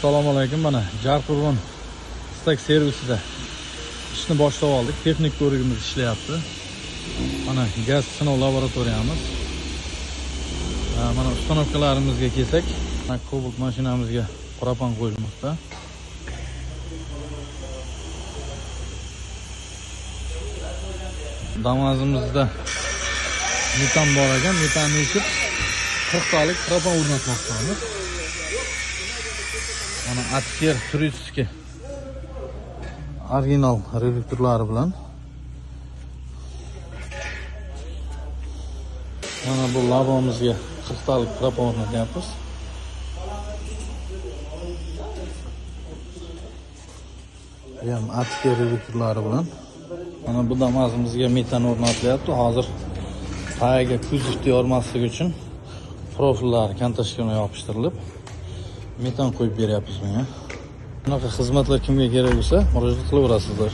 Assalomu alaykum. Mana Jarqo'rg'on istak servisida ishni boshlab oldik. Texnik ko'rigimiz ishlayapti. Mana gaz sinov laboratoriyamiz. Mana ustanovkalarimizga kelsak, mana Cobalt mashinamizga propan qo'yilmoqda. Damazimizda metan bor ekan, metanni yechib 40 talik propan o'rnatmoqdamiz. Mana Atker 302 original reduktorlari bilan. Mana bu labomizga 40 talik propan o'rnatyapmiz. Bu ham Atker reduktorlari bilan. Mana bu damazimizga metan o'rnatilyapti. Hozir tagiga kuzovni yormaslik uchun profillari kontashkirga yopishtirilib metan qo'yib beryapmiz bunga. Bunaqa xizmatlar kimga kerak bo'lsa, murojaat qilaverasizlar.